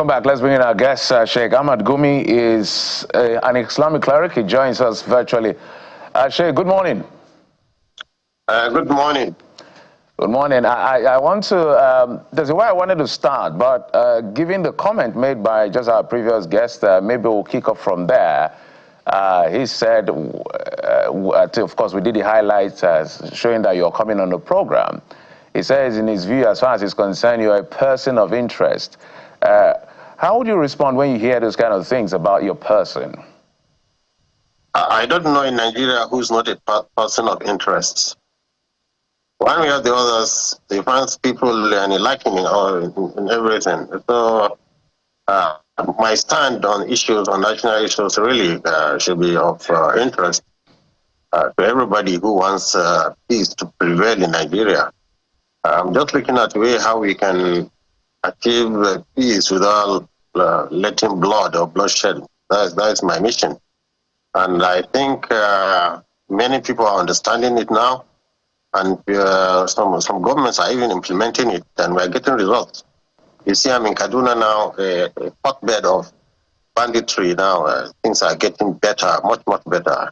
welcome back. Let's bring in our guest. Sheikh Ahmad Gumi is an Islamic cleric. He joins us virtually. Sheikh, good morning. Good morning. Good morning. I want to, there's a way I wanted to start, but given the comment made by just our previous guest, maybe we'll kick off from there. He said, of course, we did the highlights showing that you're coming on the program. He says, in his view, as far as he's concerned, you're a person of interest. How would you respond when you hear those kind of things about your person? I don't know in Nigeria who's not a person of interest. One way or the others, they find people liking in everything. So my stand on issues, on national issues, really should be of interest to everybody who wants peace to prevail in Nigeria. I'm just looking at the way how we can achieve peace without letting blood or bloodshed. That's my mission. And I think many people are understanding it now, and some governments are even implementing it, and we're getting results. You see, I'm in Kaduna now, a hotbed of banditry now. Things are getting better, much, much better.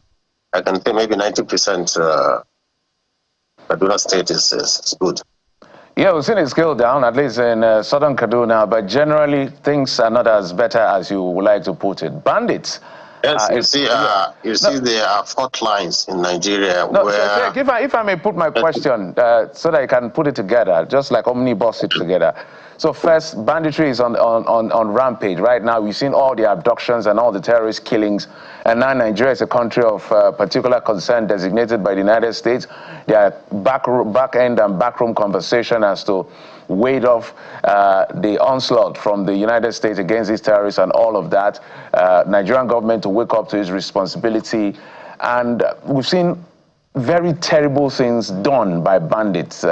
I can say maybe 90% Kaduna state is good. Yeah, we've seen it scale down, at least in southern Kaduna, but generally things are not as better as you would like to put it. Bandits. Yes, you see, there are fault lines in Nigeria where... So, if I may put my question so that I can put it together, just like omnibus it together. So first, banditry is on rampage. Right now, we've seen all the abductions and all the terrorist killings, and now Nigeria is a country of particular concern designated by the United States. There are back-end and backroom conversation as to wade off the onslaught from the United States against these terrorists and all of that. Nigerian government to wake up to its responsibility. And we've seen very terrible things done by bandits,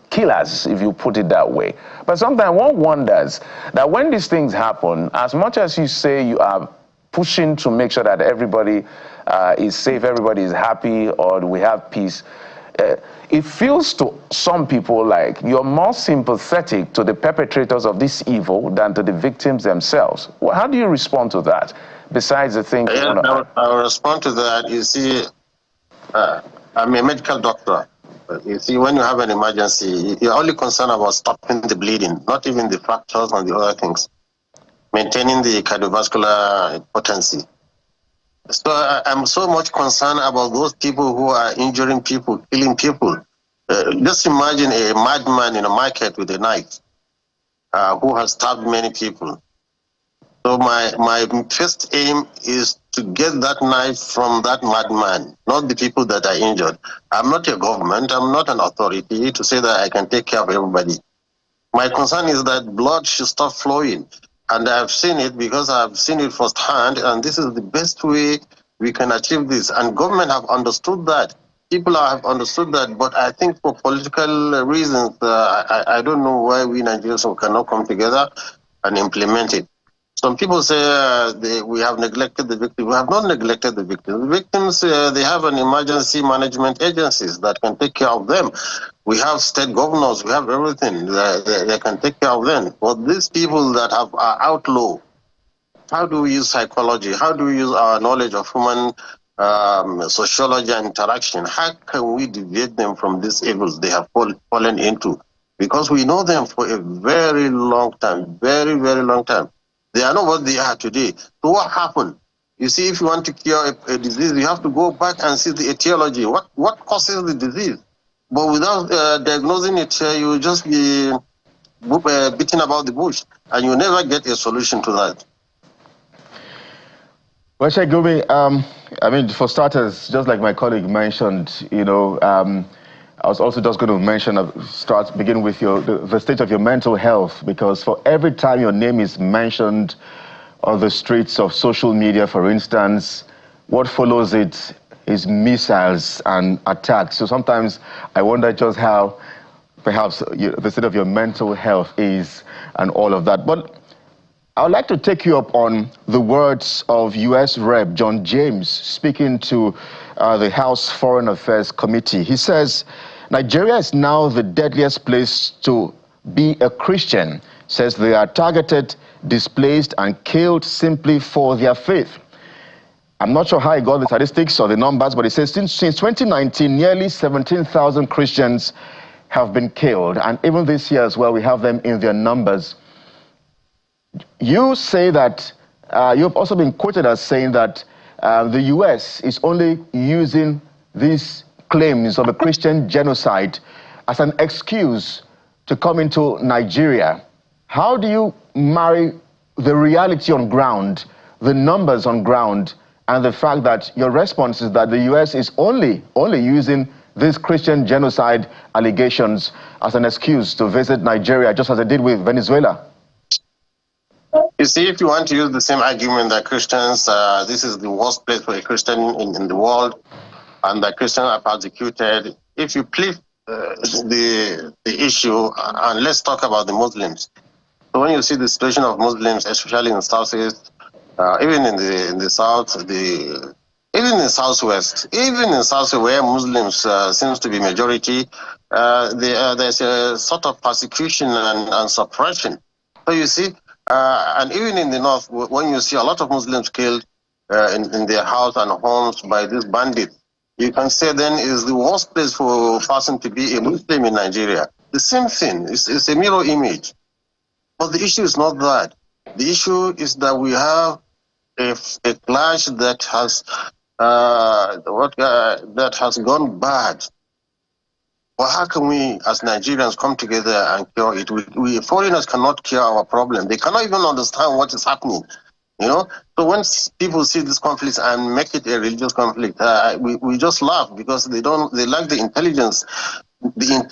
killers, if you put it that way. But sometimes one wonders that when these things happen, as much as you say you are pushing to make sure that everybody is safe, everybody is happy, or we have peace, it feels to some people like you're more sympathetic to the perpetrators of this evil than to the victims themselves. Well, how do you respond to that, besides the thing you want to... I'll respond to that. You see, I'm a medical doctor. You see, when you have an emergency, you're only concerned about stopping the bleeding, not even the fractures and the other things, maintaining the cardiovascular potency. So I'm so much concerned about those people who are injuring people, killing people. Just imagine a madman in a market with a knife who has stabbed many people. So my first aim is to get that knife from that madman, not the people that are injured. I'm not a government, I'm not an authority to say that I can take care of everybody. My concern is that blood should stop flowing. And I've seen it because I've seen it firsthand, and this is the best way we can achieve this. And government have understood that. People have understood that, but I think for political reasons, I don't know why we Nigerians cannot come together and implement it. Some people say we have neglected the victims. We have not neglected the victims. The victims, they have an emergency management agencies that can take care of them. We have state governors, we have everything. They can take care of them. But these people that are outlaw, how do we use psychology? How do we use our knowledge of human sociology and interaction? How can we deviate them from these evils they have fallen into? Because we know them for a very long time, very, very long time. They are not what they are today. So what happened? You see, if you want to cure a disease, you have to go back and see the etiology. What causes the disease? But without diagnosing it, you will just be beating about the bush, and you never get a solution to that. Well, Sheikh Gumi, I mean, for starters, just like my colleague mentioned, you know, I was also just going to mention, begin with the state of your mental health, because for every time your name is mentioned on the streets of social media, for instance, what follows it is missiles and attacks. So sometimes I wonder just how perhaps the state of your mental health is and all of that. But I would like to take you up on the words of U.S. Rep. John James speaking to the House Foreign Affairs Committee. He says, Nigeria is now the deadliest place to be a Christian. Says they are targeted displaced and killed simply for their faith. I'm not sure how he got the statistics or the numbers, but it says since 2019, nearly 17,000 Christians have been killed. And even this year as well, we have them in their numbers. You say that, you've also been quoted as saying that the US is only using these claims of a Christian genocide as an excuse to come into Nigeria. How do you marry the reality on ground, the numbers on ground, and the fact that your response is that the US is only using these Christian genocide allegations as an excuse to visit Nigeria, just as they did with Venezuela? You see, if you want to use the same argument that Christians, this is the worst place for a Christian in the world, and that Christians are persecuted, if you plead the issue, and let's talk about the Muslims. So when you see the situation of Muslims, especially in the Southeast, even in the South, even in the Southwest, even in South where Muslims seems to be majority, there's a sort of persecution and suppression. So you see, and even in the North, when you see a lot of Muslims killed in their house and homes by these bandits, you can say then is the worst place for a person to be a Muslim in Nigeria. The same thing, it's a mirror image. But the issue is not that. The issue is that we have a clash that has that has gone bad. Well, how can we, as Nigerians, come together and cure it? We foreigners cannot cure our problem. They cannot even understand what is happening. You know. So when people see this conflict and make it a religious conflict, we just laugh because they lack the intelligence and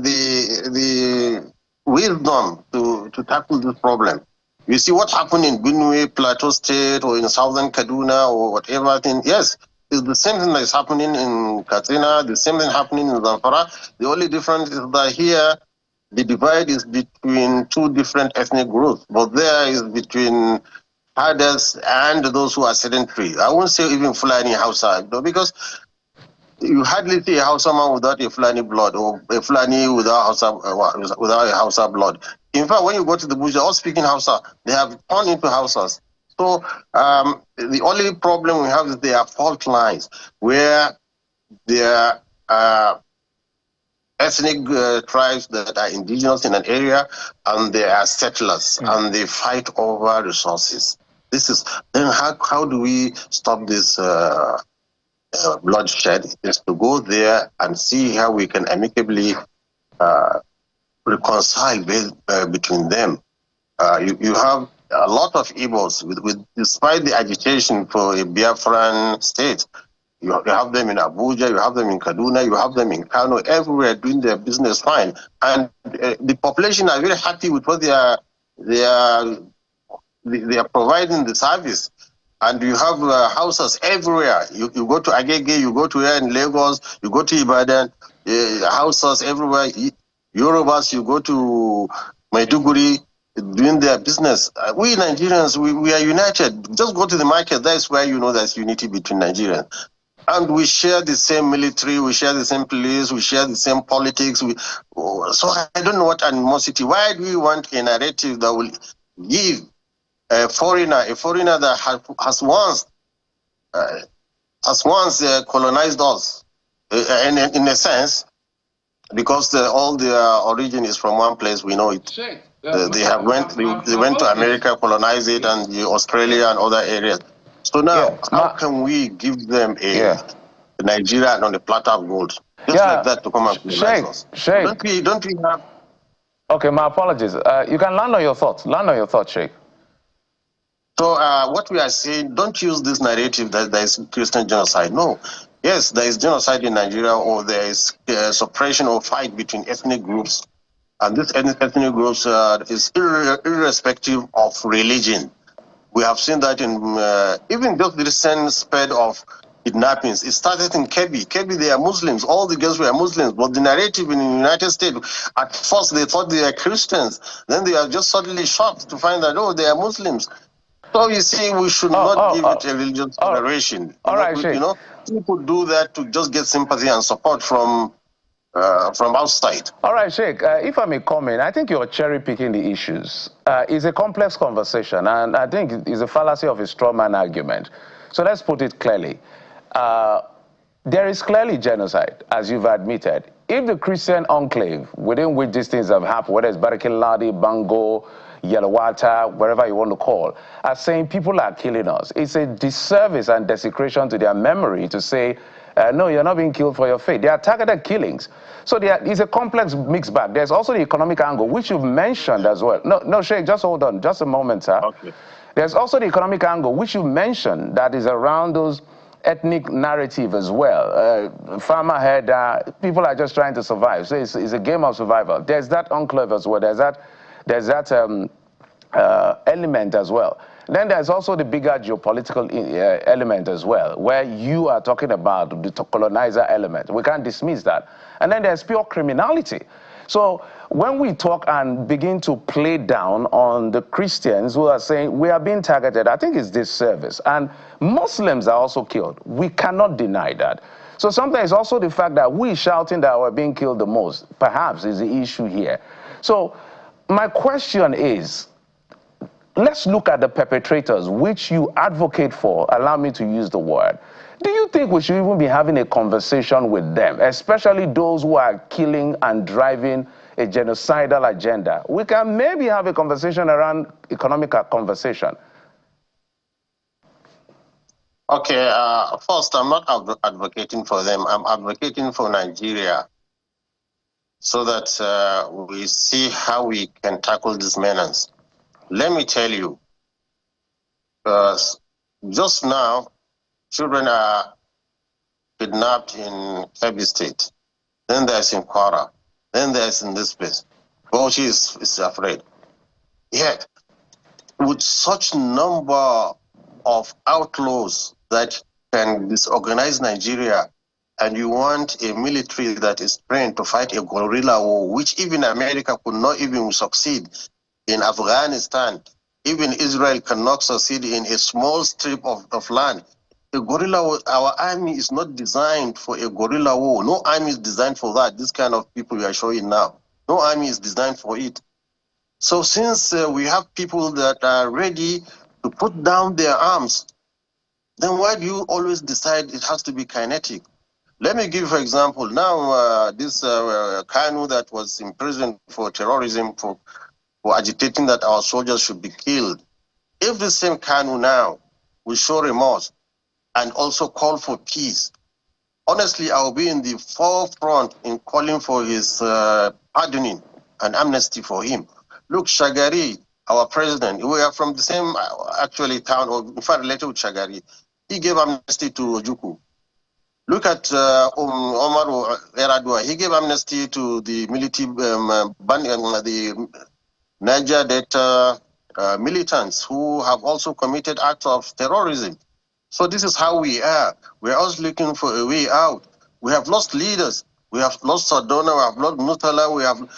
the wisdom to tackle this problem. You see what happened in Gumi, Plateau State, or in southern Kaduna, or whatever thing. Yes, it's the same thing that is happening in Katsina, the same thing happening in Zamfara. The only difference is that here, the divide is between two different ethnic groups, but there is between herders and those who are sedentary. I won't say even Fulani Hausa, because you hardly see a Hausa man without a Fulani blood, or a Fulani without a Hausa blood. In fact, when you go to the bush, they're all speaking Hausa. They have turned into Hausas. So the only problem we have is there are fault lines where there are ethnic tribes that are indigenous in an area, and they are settlers, and they fight over resources. This is then how do we stop this bloodshed? Is to go there and see how we can amicably reconcile between them. You have a lot of Igbos, despite the agitation for a Biafran state. You have them in Abuja, you have them in Kaduna, you have them in Kano, everywhere doing their business fine. And the population are very happy with what they are providing the service. And you have houses everywhere. You go to Agege, you go to here in Lagos, you go to Ibadan, houses everywhere. Yorubas, you go to Maiduguri, doing their business. We Nigerians, we are united. Just go to the market. That's where you know there's unity between Nigerians. And we share the same military, we share the same police, we share the same politics. So I don't know what animosity. Why do we want a narrative that will give a foreigner that has once colonized us, in a sense, because all their origin is from one place, we know it. They went to America, colonized it, and Australia and other areas. So now, how can we give them a Nigeria on a platter of gold? Just like that to come and colonize us. Don't we have... Okay, my apologies. You can land on your thoughts. Land on your thoughts, Sheikh. So what we are saying, don't use this narrative that there is Christian genocide. No. Yes, there is genocide in Nigeria, or there is suppression or fight between ethnic groups. And this ethnic groups is irrespective of religion. We have seen that in even just the recent spread of kidnappings. It started in Kebbi. Kebbi, they are Muslims. All the girls were Muslims. But the narrative in the United States, at first they thought they were Christians. Then they are just suddenly shocked to find that, oh, they are Muslims. So you see, we should not give it a religious coloration. All right, people do that to just get sympathy and support from from outside. All right, Sheikh, if I may comment, I think you're cherry-picking the issues. It's a complex conversation, and I think it's a fallacy of a straw man argument. So let's put it clearly. There is clearly genocide, as you've admitted. If the Christian enclave within which these things have happened, whether it's Barikiladi, Bango, Yelawata, wherever you want to call, are saying people are killing us, it's a disservice and desecration to their memory to say, no, you're not being killed for your faith. They are targeted killings. So it's a complex mixed bag. There's also the economic angle, which you've mentioned as well. No, Sheikh, just hold on, just a moment, sir. Okay. There's also the economic angle, which you mentioned, that is around those ethnic narrative as well. Farmer head, people are just trying to survive. So it's a game of survival. There's that enclave as well. There's that element as well. Then there's also the bigger geopolitical element as well, where you are talking about the colonizer element. We can't dismiss that. And then there's pure criminality. So when we talk and begin to play down on the Christians who are saying we are being targeted, I think it's disservice. And Muslims are also killed. We cannot deny that. So sometimes also the fact that we shouting that we're being killed the most, perhaps, is the issue here. So my question is, let's look at the perpetrators, which you advocate for. Allow me to use the word. Do you think we should even be having a conversation with them, especially those who are killing and driving a genocidal agenda? We can maybe have a conversation around economic conversation. Okay, first, I'm not advocating for them. I'm advocating for Nigeria so that we see how we can tackle this menace. Let me tell you, just now, children are kidnapped in Kebbi State. Then there's in Kwara. Then there's in this place. Bauchi is afraid. Yet, with such number of outlaws that can disorganize Nigeria, and you want a military that is trained to fight a guerrilla war, which even America could not even succeed in Afghanistan. Even Israel cannot succeed in a small strip of land. A guerrilla war, our army is not designed for a guerrilla war. No army is designed for that. This kind of people we are showing now. No army is designed for it. So since we have people that are ready to put down their arms, then why do you always decide it has to be kinetic? Let me give, for example, now this Kanu that was imprisoned for terrorism, for agitating that our soldiers should be killed. If the same Kanu now will show remorse and also call for peace, honestly, I will be in the forefront in calling for his pardoning and amnesty for him. Look, Shagari, our president, we are from the same, actually, town, or in fact, related with Shagari. He gave amnesty to Ojukwu. Look at Omar Eradua. He gave amnesty to the military, the Niger Delta militants who have also committed acts of terrorism. So this is how we are. We are also looking for a way out. We have lost leaders. We have lost Sardona. We have lost Mutala.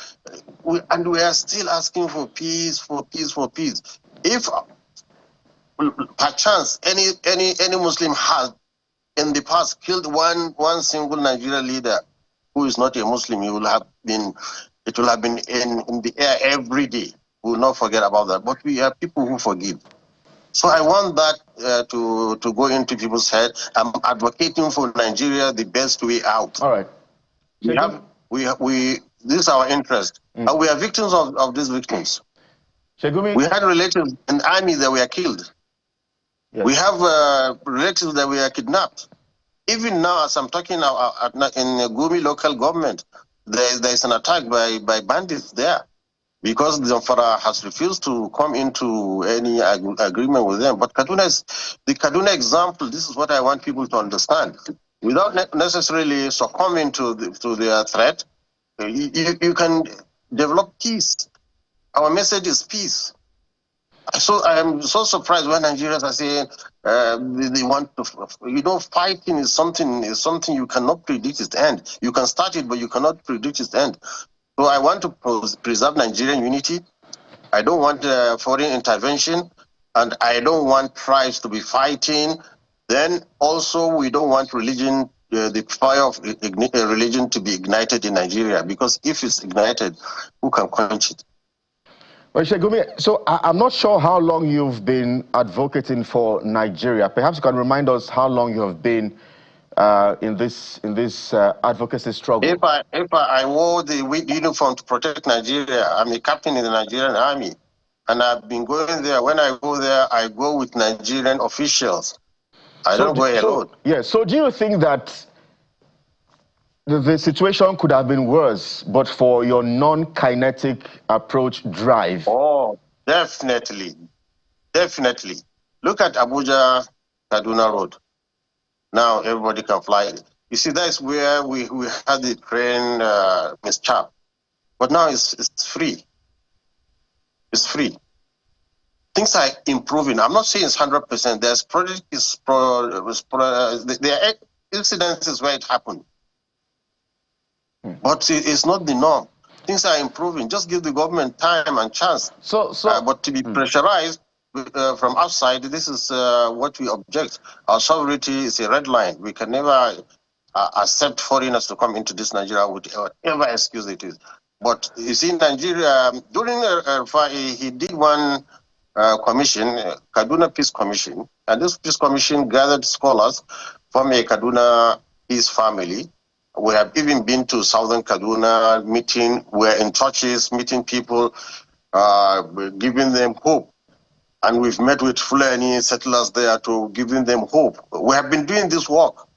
And we are still asking for peace, for peace, for peace. If perchance any Muslim has in the past killed one single Nigerian leader who is not a Muslim, it will have been in the air every day. We will not forget about that. But we are people who forgive. So I want that to go into people's head. I'm advocating for Nigeria the best way out. All right. This is our interest. And we are victims of these victims. Gumi. We had relatives in the army that were killed. Yes. We have relatives that were kidnapped. Even now, as I'm talking now, in Gumi local government, there's an attack by bandits there because Zamfara has refused to come into any agreement with them. But the Kaduna example, this is what I want people to understand. Without necessarily succumbing to their threat, you can develop peace. Our message is peace. So I am so surprised when Nigerians are saying they want to. Fighting is something you cannot predict its end. You can start it, but you cannot predict its end. So I want to preserve Nigerian unity. I don't want foreign intervention, and I don't want tribes to be fighting. Then also we don't want religion the fire of religion to be ignited in Nigeria, because if it's ignited, who can quench it? Well, Gumi, so I'm not sure how long you've been advocating for Nigeria. Perhaps you can remind us how long you have been in this advocacy struggle. If I wore the uniform to protect Nigeria, I'm a captain in the Nigerian army, and I've been going there. When I go there, I go with Nigerian officials. I don't go alone. So do you think that the situation could have been worse, but for your non-kinetic approach drive? Oh, definitely. Definitely. Look at Abuja-Kaduna Road. Now everybody can fly. You see, that's where we had the train mishap. But now it's free. It's free. Things are improving. I'm not saying it's 100%. There's there are incidences where it happened. But it's not the norm. Things are improving. Just give the government time and chance. But to be pressurized from outside, this is what we object. Our sovereignty is a red line. We can never accept foreigners to come into this Nigeria with whatever excuse it is. But you see, in Nigeria, during he did one commission, Kaduna Peace Commission, and this Peace Commission gathered scholars from a Kaduna Peace family. We have even been to Southern Kaduna, we're in churches, meeting people, giving them hope. And we've met with Fulani settlers there to giving them hope. We have been doing this work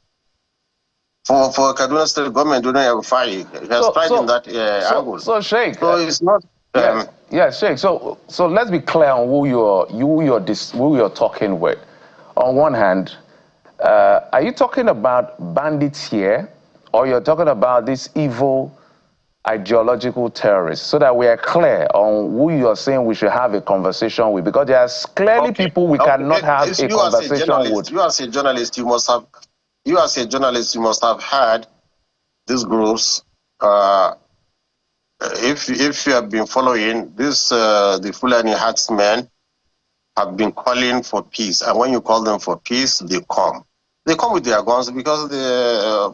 for Kaduna State government during Rufai. It has tried in that angle. So Sheikh, so it's not. Sheikh. So let's be clear on who you're talking with. On one hand, are you talking about bandits here, or you're talking about these evil ideological terrorists, so that we are clear on who you are saying we should have a conversation with? Because there's clearly people we cannot have a conversation with. You as a journalist, you must have had these groups. If you have been following this, the Fulani herdsmen have been calling for peace, and when you call them for peace, they come. They come with their guns because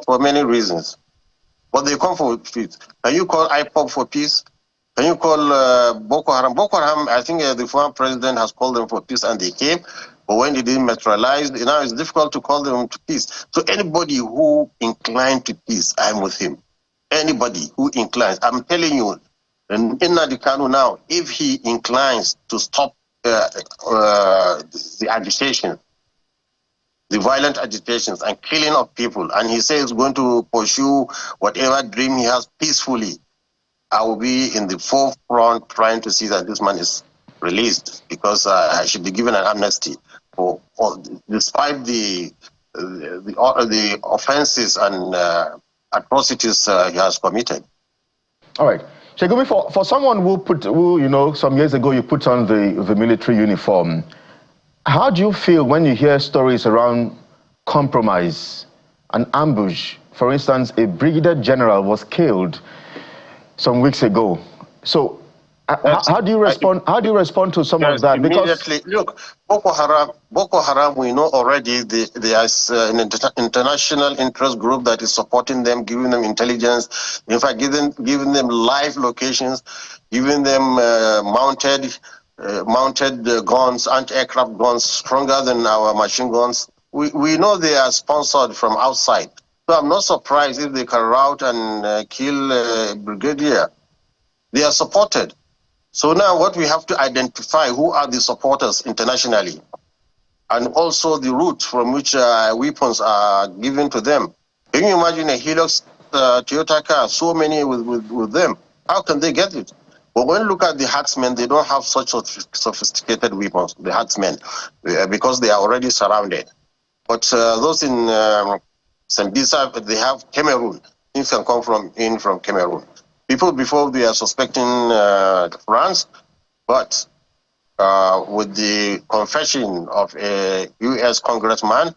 for many reasons. But they come for peace. Can you call IPOB for peace? Can you call Boko Haram? Boko Haram, I think the former president has called them for peace and they came. But when they didn't materialize, now it's difficult to call them to peace. So anybody who inclined to peace, I'm with him. Anybody who inclines. I'm telling you, Nnamdi Kanu now, if he inclines to stop the agitation, the violent agitations and killing of people, and he says he's going to pursue whatever dream he has peacefully, I will be in the forefront trying to see that this man is released, because I should be given an amnesty for despite the offenses and atrocities he has committed. All right. Gumi, for someone who, you know, some years ago you put on the military uniform, how do you feel when you hear stories around compromise and ambush? For instance, a brigadier general was killed some weeks ago. So how do you respond? How do you respond to some of that? Immediately, look, Boko Haram, we know already there's an international interest group that is supporting them, giving them intelligence, in fact, giving them live locations, giving them mounted guns, anti-aircraft guns, stronger than our machine guns. We know they are sponsored from outside. So I'm not surprised if they can rout and kill a brigadier. They are supported. So now what we have to identify, who are the supporters internationally, and also the route from which weapons are given to them. Can you imagine a Hilux Toyota car, so many with them? How can they get it? But when you look at the herdsmen, they don't have such sophisticated weapons, the herdsmen, because they are already surrounded. But those in Sambisa, they have Cameroon. Things can come from Cameroon. People before, they are suspecting France, but with the confession of a U.S. congressman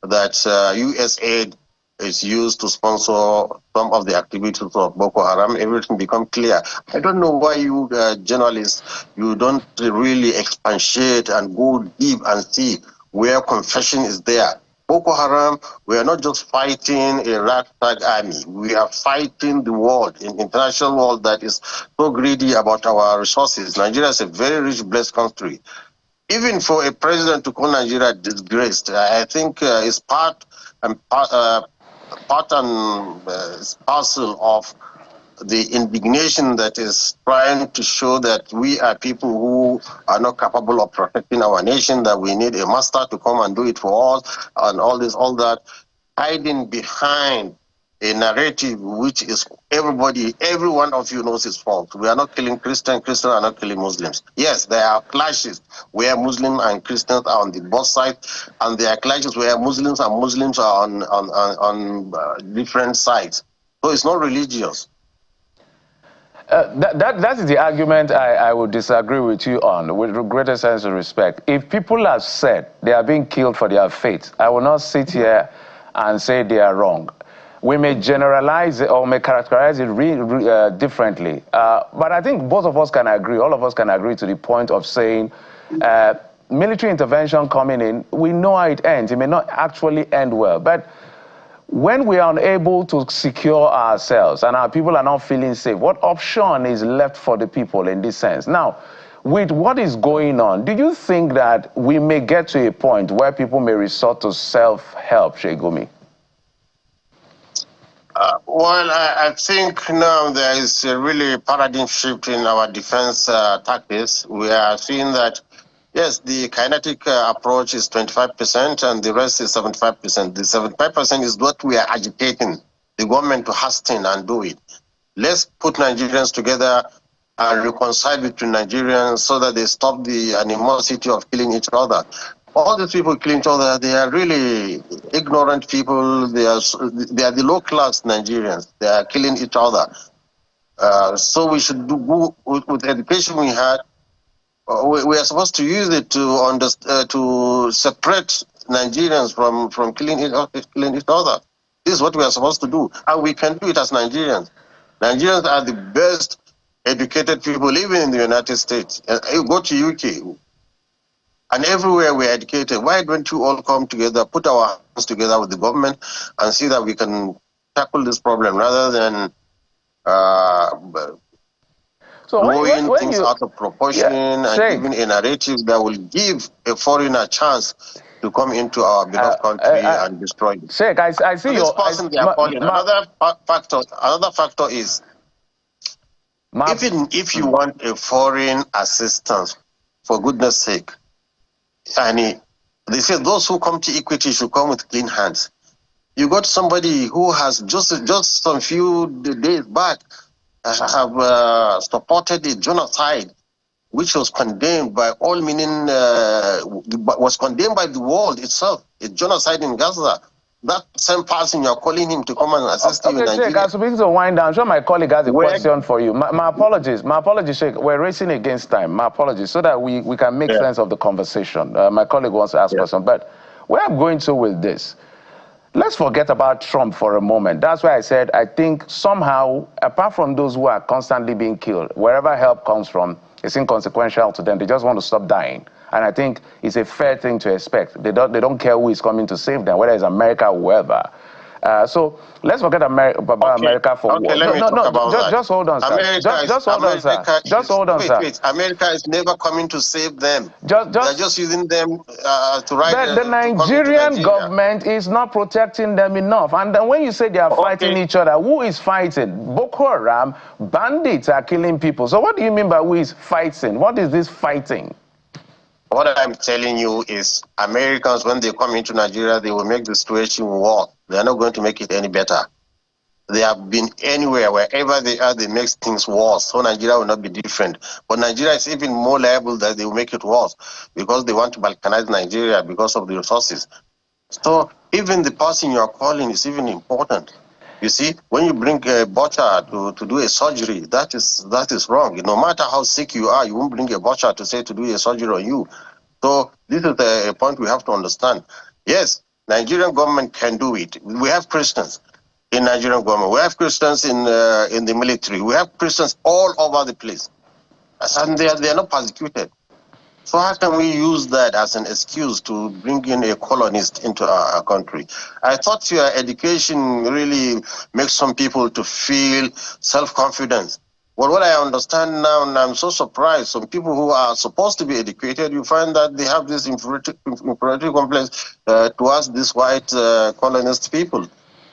that U.S. aid is used to sponsor some of the activities of Boko Haram, everything become clear. I don't know why you journalists, you don't really expatiate and go deep and see where confession is there. Boko Haram, we are not just fighting a ragtag army. We are fighting the world, in international world that is so greedy about our resources. Nigeria is a very rich, blessed country. Even for a president to call Nigeria disgraced, I think is part and parcel of the indignation that is trying to show that we are people who are not capable of protecting our nation, that we need a master to come and do it for us, and all this, all that, hiding behind a narrative which is every one of you knows its fault. We are not killing Christians, Christians are not killing Muslims. Yes, there are clashes where Muslims and Christians are on the both sides, and there are clashes where Muslims and Muslims are on different sides. So it's not religious. That is the argument I would disagree with you on, with the greatest sense of respect. If people have said they are being killed for their faith, I will not sit here and say they are wrong. We may generalize it or may characterize it differently. But I think both of us can agree, all of us can agree to the point of saying military intervention coming in, we know how it ends. It may not actually end well. But when we are unable to secure ourselves and our people are not feeling safe, what option is left for the people in this sense? Now, with what is going on, do you think that we may get to a point where people may resort to self-help, Sheikh Gumi? Well, I think now there is a really paradigm shift in our defense tactics. We are seeing that, yes, the kinetic approach is 25% and the rest is 75%. The 75% is what we are agitating the government to hasten and do it. Let's put Nigerians together and reconcile between Nigerians so that they stop the animosity of killing each other. All these people killing each other, they are really ignorant people. They are the low-class Nigerians. They are killing each other. So we should do with the education we had. We are supposed to use it to separate Nigerians from killing each other. This is what we are supposed to do, and we can do it as Nigerians. Nigerians are the best educated people, even in the United States. You go to UK, and everywhere we're educated. Why don't you all come together, put our hands together with the government, and see that we can tackle this problem rather than blowing things out of proportion and giving a narrative that will give a foreigner a chance to come into our beloved country and destroy it. Sheikh, I see this person they are calling. Another factor is, even if you want a foreign assistance, for goodness sake, and they say those who come to equity should come with clean hands. You got somebody who has just some few days back have supported the genocide, which was condemned by all, meaning was condemned by the world itself. A genocide in Gaza. That same person, you're calling him to come and assist you in Nigeria. Sheikh, as we begin to wind down, I'm sure my colleague has a question for you. My apologies, Sheikh. We're racing against time. My apologies, so that we can make sense of the conversation. My colleague wants to ask a question, but where I'm going to with this, let's forget about Trump for a moment. That's why I said I think somehow, apart from those who are constantly being killed, wherever help comes from, it's inconsequential to them. They just want to stop dying. And I think it's a fair thing to expect. They don't care who is coming to save them, whether it's America or whoever. So let's forget America for war. Just hold on, sir. Just hold on, sir. Wait. America is never coming to save them. They're just using them to ride. But the Nigerian government is not protecting them enough. And then when you say they are fighting each other, who is fighting? Boko Haram, bandits are killing people. So what do you mean by who is fighting? What is this fighting? What I'm telling you is Americans, when they come into Nigeria, they will make the situation worse. They are not going to make it any better. They have been anywhere, wherever they are, they make things worse. So Nigeria will not be different. But Nigeria is even more liable that they will make it worse because they want to balkanize Nigeria because of the resources. So even the person you are calling is even important. You see, when you bring a butcher to do a surgery, that is wrong. No matter how sick you are, you won't bring a butcher to say to do a surgery on you. So this is a point we have to understand. Yes, Nigerian government can do it. We have Christians in Nigerian government. We have Christians in the military. We have Christians all over the place, and they are not persecuted. So how can we use that as an excuse to bring in a colonist into our country? I thought your education really makes some people to feel self-confidence. Well, what I understand now, and I'm so surprised, some people who are supposed to be educated, you find that they have this inferiority complex towards these white colonist people.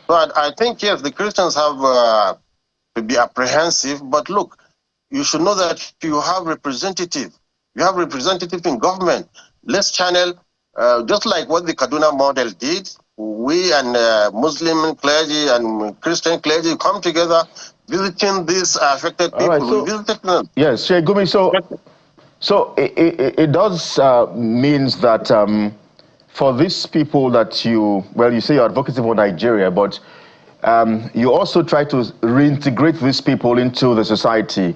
So I think, yes, the Christians have to be apprehensive, but look, you should know that you have representative. You have representative in government. Let's channel, just like what the Kaduna model did. We and Muslim clergy and Christian clergy come together, visiting these affected people. All right, so, we visited them. Yes, Sheikh Gumi, so it does means that for these people that you say you're advocating for Nigeria, but you also try to reintegrate these people into the society.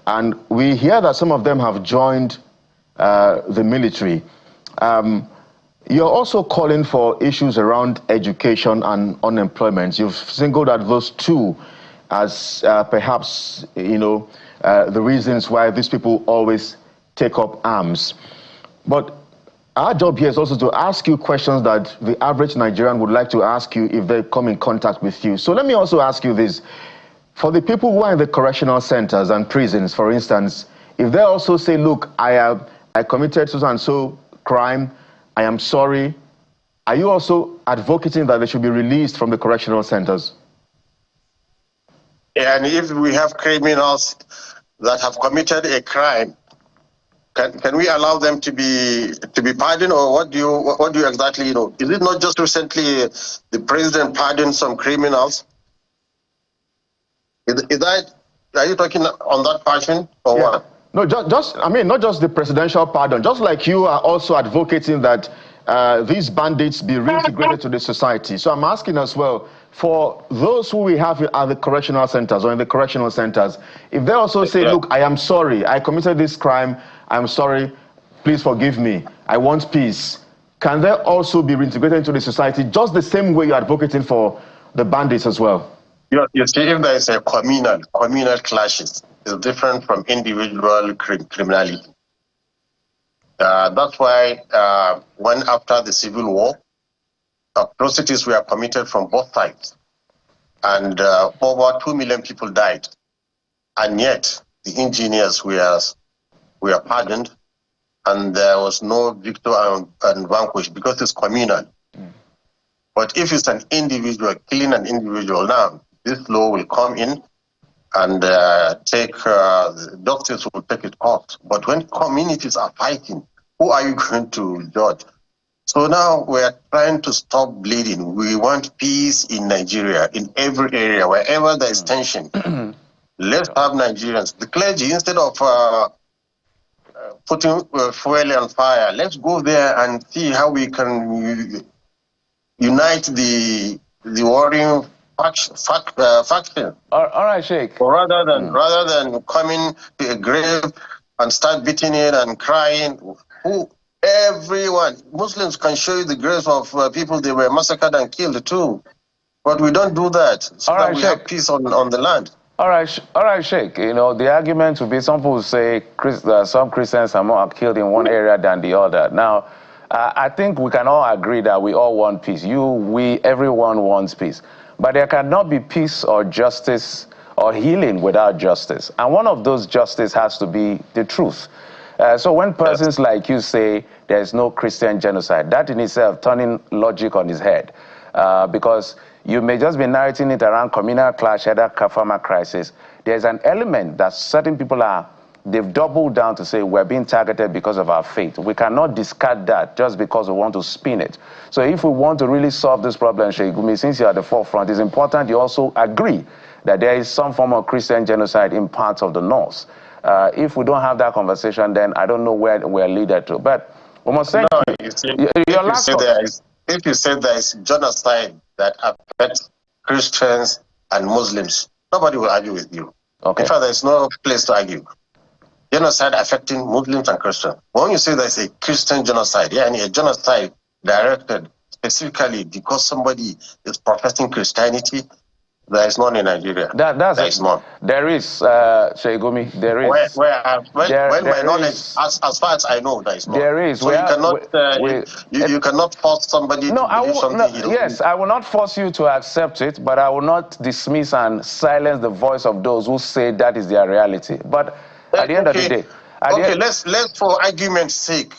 And we hear that some of them have joined the military. You're also calling for issues around education and unemployment. You've singled out those two as perhaps, the reasons why these people always take up arms. But our job here is also to ask you questions that the average Nigerian would like to ask you if they come in contact with you. So let me also ask you this. For the people who are in the correctional centers and prisons, for instance, if they also say, look, I committed so and so crime, I am sorry, are you also advocating that they should be released from the correctional centers? And if we have criminals that have committed a crime, can we allow them to be pardoned, or what do you exactly know? Is it not just recently the president pardoned some criminals? Are you talking on that passion or what? No, not just the presidential pardon. Just like you are also advocating that these bandits be reintegrated to the society. So I'm asking as well, for those who we have at the correctional centers or in the correctional centers, if they also say, look, I am sorry, I committed this crime, I'm sorry, please forgive me, I want peace, can they also be reintegrated into the society just the same way you're advocating for the bandits as well? You see, if there is a communal clashes, it's different from individual criminality. That's why when after the Civil War, atrocities were committed from both sides, and over 2 million people died, and yet the engineers were pardoned, and there was no victor and vanquished because it's communal. But if it's an individual killing an individual now, this law will come in and the doctors will take it off. But when communities are fighting, who are you going to judge? So now we're trying to stop bleeding. We want peace in Nigeria, in every area, wherever there is tension. Let's have Nigerians. The clergy, instead of putting fuel on fire, let's go there and see how we can unite the warring faction. All right, Sheikh. Rather than coming to a grave and start beating it and crying, everyone, Muslims can show you the graves of people they were massacred and killed too. But we don't do that, so that we have peace on the land. All right, Sheikh. The argument would be, some people say some Christians are more killed in one area than the other. Now, I think we can all agree that we all want peace. Everyone wants peace. But there cannot be peace or justice or healing without justice. And one of those justice has to be the truth. So when persons like you say there is no Christian genocide, that in itself turning logic on its head. Because you may just be narrating it around communal clash, either farmer crisis. There's an element that certain people they've doubled down to say we're being targeted because of our faith. We cannot discard that just because we want to spin it. So if we want to really solve this problem, Sheikh Gumi, since you're at the forefront, it's important you also agree that there is some form of Christian genocide in parts of the North. If we don't have that conversation, then I don't know where we're leaded to. But we must say, if you say there is genocide that affects Christians and Muslims, nobody will argue with you. Okay. In fact, there's no place to argue. Genocide affecting Muslims and Christians. When you say there's a Christian genocide, a genocide directed specifically because somebody is professing Christianity, There is none in Nigeria. There is none. There is, Sheikh Gumi, there is. When my knowledge, as far as I know, there is none. There is. So you cannot force somebody to believe something he doesn't. Yes, I will not force you to accept it, but I will not dismiss and silence the voice of those who say that is their reality. But at the end of the day... let's for argument's sake,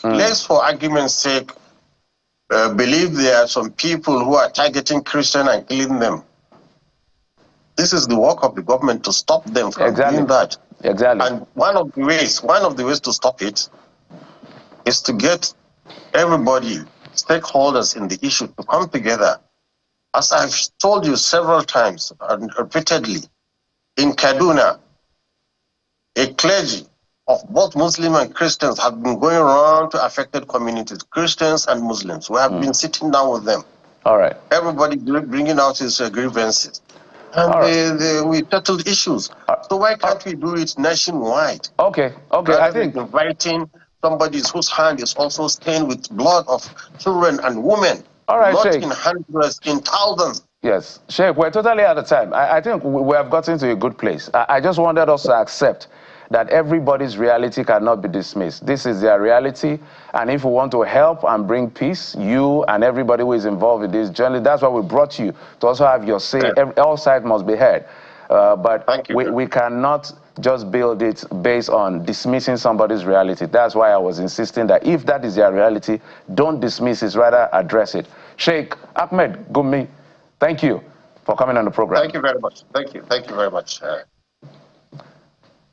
believe there are some people who are targeting Christians and killing them. This is the work of the government to stop them from doing that. Exactly. And one of the ways to stop it is to get everybody, stakeholders in the issue, to come together. As I've told you several times and repeatedly, in Kaduna, a clergy of both Muslim and Christians have been going around to affected communities, Christians and Muslims. We have been sitting down with them. All right. Everybody bringing out his grievances. And we settled issues. So why can't we do it nationwide? Okay. I think inviting somebody whose hand is also stained with blood of children and women. All right, not Sheikh. In hundreds, in thousands. Yes, Sheikh, we're totally out of time. I think we have gotten to a good place. I just wanted us to accept that everybody's reality cannot be dismissed. This is their reality, and if we want to help and bring peace, you and everybody who is involved in this journey, that's why we brought you, to also have your say. All sides must be heard. But we cannot just build it based on dismissing somebody's reality. That's why I was insisting that if that is their reality, don't dismiss it, rather address it. Sheikh Ahmed Gumi, thank you for coming on the program. Thank you very much. Thank you very much.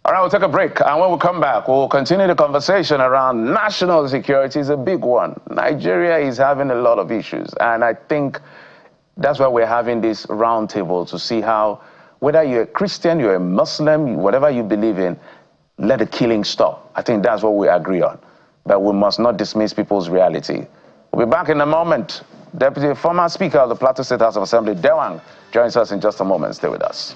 All right, we'll take a break, and when we come back, we'll continue the conversation around national security. It's a big one. Nigeria is having a lot of issues, and I think that's why we're having this roundtable to see how, whether you're a Christian, you're a Muslim, whatever you believe in, let the killing stop. I think that's what we agree on, but we must not dismiss people's reality. We'll be back in a moment. Former Speaker of the Plateau State House of Assembly, Dewang, joins us in just a moment. Stay with us.